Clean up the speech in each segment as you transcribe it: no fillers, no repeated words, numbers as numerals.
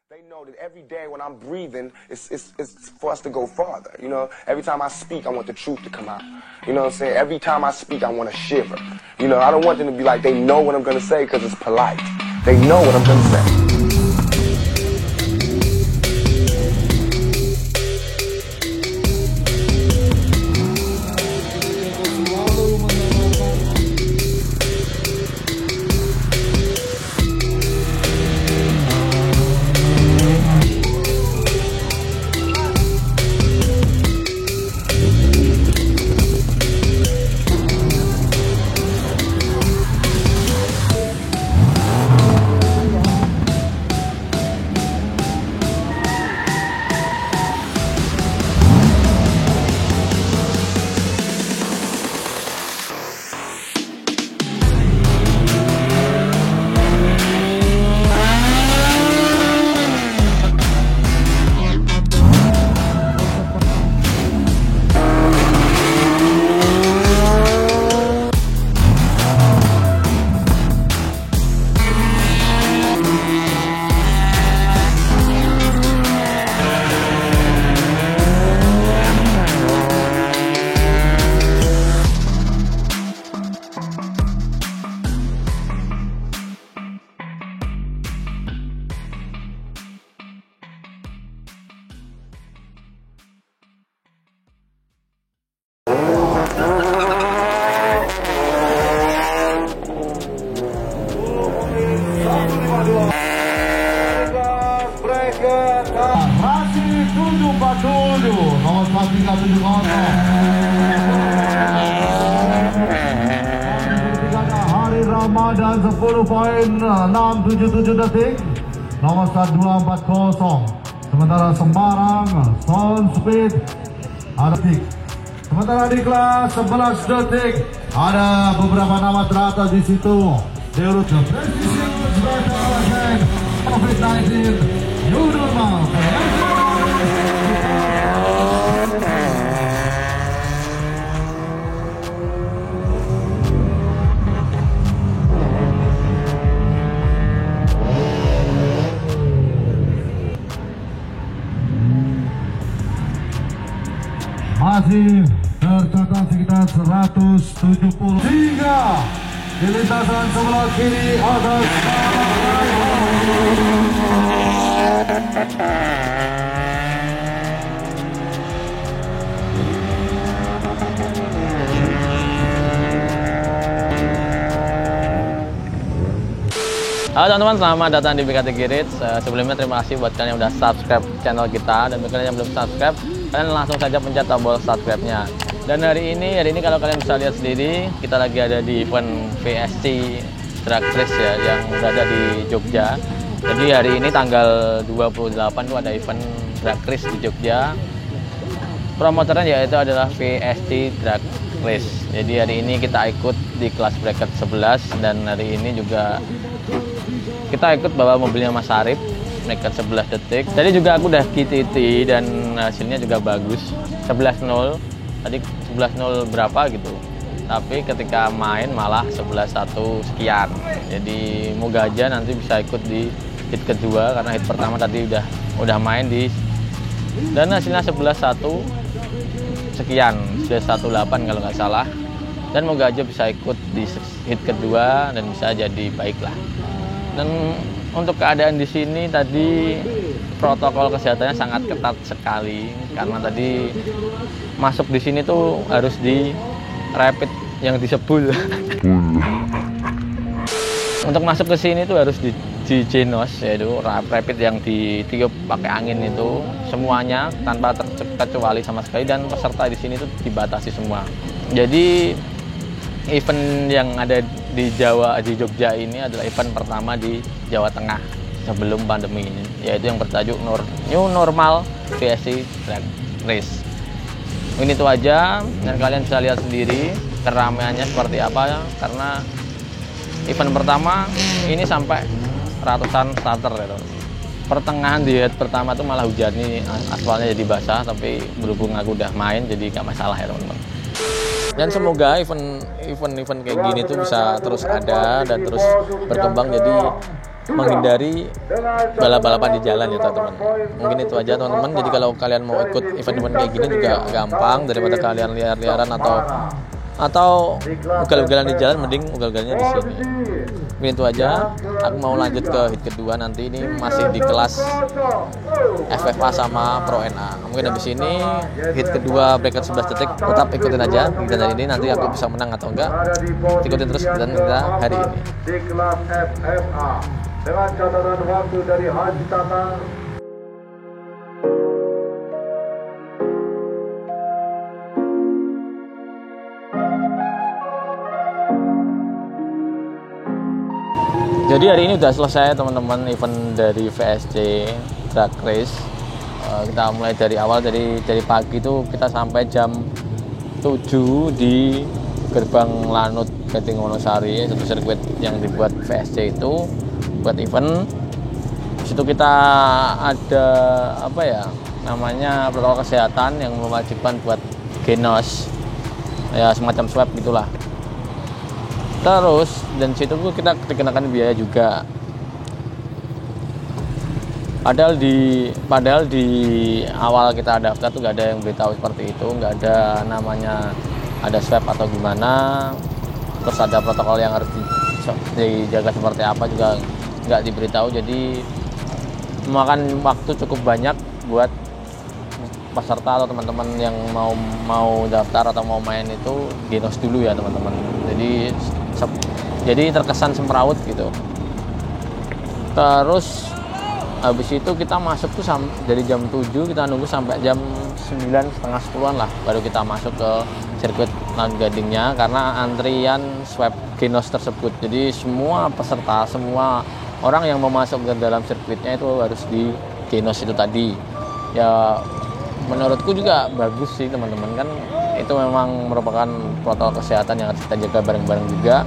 They know that every day when I'm breathing, it's for us to go farther. You know, every time I speak, I want the truth to come out. You know what I'm saying? Every time I speak, I want to shiver. You know, I don't want them to be like, they know what I'm going to say because it's polite. They know what I'm going to say. Hari Ramadan 10.677 detik, nomor 1240. Sementara Semarang Sound Speed ada detik. Sementara di kelas 11 detik ada beberapa nama teratas di situ. Diurut ke Precision Battle COVID-19 New Normal. Masih tercatat sekitar 173 di lintasan sebelah kiri atas. Halo teman-teman, selamat datang di BKT Girit. Sebelumnya terima kasih buat kalian yang udah subscribe channel kita, dan bagi kalian yang belum subscribe, kalian langsung saja pencet tombol subscribe-nya. Dan hari ini kalau kalian bisa lihat sendiri, kita lagi ada di event VSC Drag Race ya, yang berada di Jogja. Jadi hari ini tanggal 28 tuh ada event Drag Race di Jogja. Promotornya yaitu adalah VSC Drag Race. Jadi hari ini kita ikut di kelas bracket 11, dan hari ini juga kita ikut bawa mobilnya Mas Arif, bracket 11 detik. Tadi juga aku udah KTT dan hasilnya juga bagus, 11.0. Tadi 11.0 berapa gitu, tapi ketika main malah 11.1 sekian. Jadi moga aja nanti bisa ikut di hit kedua, karena hit pertama tadi udah main di, dan hasilnya 11.1 sekian, 11.18 kalau nggak salah. Dan moga aja bisa ikut di hit kedua dan bisa jadi baik lah. Dan untuk keadaan di sini tadi protokol kesehatannya sangat ketat sekali, karena tadi masuk di sini tuh harus di rapid yang disebul. Untuk masuk ke sini tuh harus di Genos, yaitu rapid yang ditiup pakai angin itu, semuanya tanpa terkecuali sama sekali, dan peserta di sini tuh dibatasi semua. Jadi event yang ada di Jogja ini adalah event pertama di Jawa Tengah sebelum pandemi ini, yaitu yang bertajuk New Normal VSC Drag Race. Ini itu aja, dan kalian bisa lihat sendiri keramaiannya seperti apa, karena event pertama ini sampai ratusan starter ya. Pertengahan di head pertama tuh malah hujan, ini aspalnya jadi basah, tapi berhubung aku udah main jadi nggak masalah ya teman-teman. Dan semoga event kayak gini tuh bisa terus ada dan terus berkembang. Jadi menghindari balap-balapan di jalan ya teman-teman. Mungkin itu aja teman-teman. Jadi kalau kalian mau ikut event-event kayak gini juga gampang, daripada kalian liar-liaran atau ugal-ugalan di jalan, mending ugal-ugalannya di sini. Mungkin itu aja. Aku mau lanjut ke hit kedua, nanti ini masih di kelas FFA sama Pro NA. Mungkin habis ini hit kedua bracket 11 detik, tetap ikutin aja dan hari ini nanti aku bisa menang atau enggak. Ikutin terus dan kita hari ini. Di kelas FFA dengan catatan waktu dari Haji Tatang. Jadi hari ini udah selesai teman-teman event dari VSC Drag Race. Kita mulai dari awal, dari pagi itu kita sampai jam 7 di Gerbang Lanut Genting Wonosari, satu sirkuit yang dibuat VSC itu buat event. Di situ kita ada namanya protokol kesehatan yang mewajibkan buat genos, ya semacam swab gitulah. Terus dan situ tuh kita dikenakan biaya juga. Padahal di awal kita daftar tuh nggak ada yang beritahu seperti itu, nggak ada namanya ada swab atau gimana. Terus ada protokol yang harus dijaga seperti apa juga nggak diberitahu. Jadi memakan waktu cukup banyak buat peserta atau teman-teman yang mau daftar atau mau main itu genos dulu ya teman-teman. Jadi terkesan semrawut gitu. Terus habis itu kita masuk tuh dari jam 7 kita nunggu sampai jam 9 setengah 10-an lah baru kita masuk ke sirkuit Lanut Gadingnya karena antrian swab genos tersebut. Jadi semua peserta, semua orang yang mau masuk ke dalam sirkuitnya itu harus di genos itu tadi. Ya menurutku juga bagus sih teman-teman, kan itu memang merupakan protokol kesehatan yang harus kita jaga bareng-bareng juga.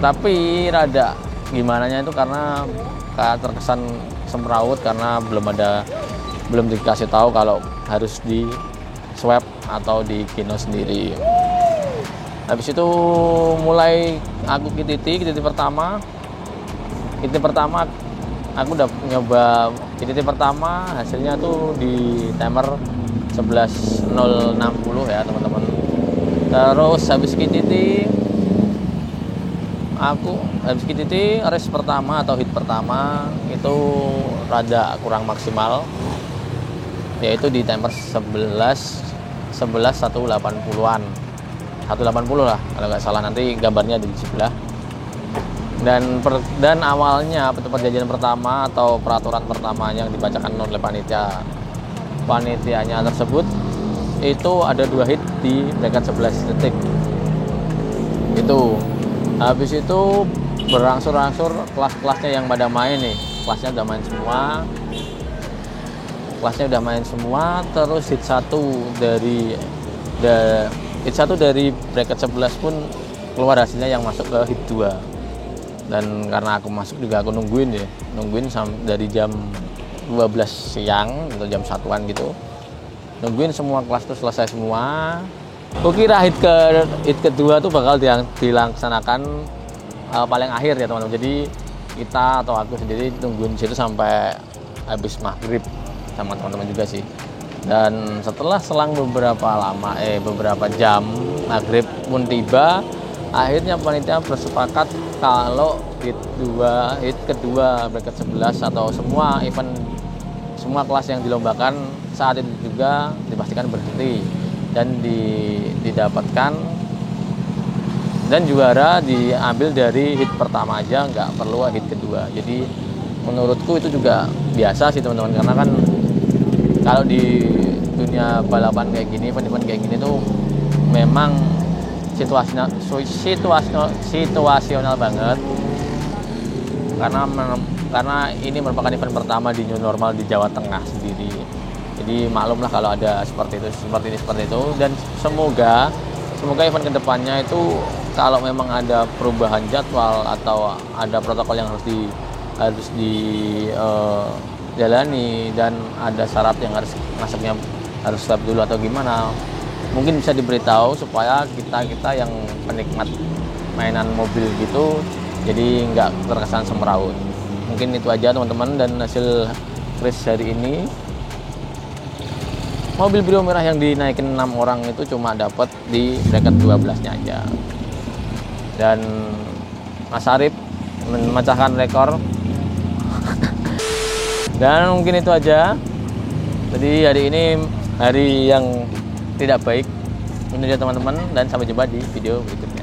Tapi rada gimananya itu karena terkesan semrawut karena belum dikasih tahu kalau harus di swab atau di genos sendiri. Habis itu mulai aku KTT pertama aku udah nyoba KTT pertama, hasilnya tuh di timer 11.060 ya teman-teman. Terus habis KTT race pertama atau hit pertama itu rada kurang maksimal, yaitu di timer 180-an 180 lah kalau nggak salah, nanti gambarnya di sebelah. Dan awalnya perjanjian pertama atau peraturan pertama yang dibacakan oleh panitianya tersebut itu ada 2 hit di bracket 11 detik itu. Habis itu berangsur-angsur kelas-kelasnya yang pada main nih, kelasnya udah main semua. Terus hit 1 dari bracket 11 pun keluar hasilnya yang masuk ke hit 2. Dan karena aku masuk juga aku nungguin dari jam 12 siang atau jam 1-an gitu, nungguin semua kelas itu selesai semua. Aku kira hit kedua tuh bakal dilaksanakan paling akhir ya teman-teman. Jadi kita atau aku sendiri nungguin situ sampai habis maghrib sama teman-teman juga sih. Dan setelah selang beberapa jam maghrib pun tiba, akhirnya panitia bersepakat kalau hit kedua bracket 11 atau semua kelas yang dilombakan saat itu juga dipastikan berhenti dan didapatkan dan juara diambil dari hit pertama aja, nggak perlu hit kedua. Jadi menurutku itu juga biasa sih teman-teman, karena kan kalau di dunia balapan kayak gini, event-event kayak gini tuh memang situasional banget, karena ini merupakan event pertama di new normal di Jawa Tengah sendiri. Jadi maklumlah kalau ada seperti itu. Dan semoga event kedepannya itu kalau memang ada perubahan jadwal atau ada protokol yang harus dijalani dan ada syarat yang masuknya harus swab dulu atau gimana, mungkin bisa diberitahu supaya kita yang penikmat mainan mobil gitu jadi nggak terkesan semrawut. mungkin itu aja teman-teman, dan hasil race hari ini. Mobil Brio merah yang dinaikin 6 orang itu cuma dapat di bracket 12-nya aja. Dan Mas Arif memecahkan rekor. Dan mungkin itu aja. Jadi hari ini hari yang tidak baik. Ini dia teman-teman, dan sampai jumpa di video berikutnya.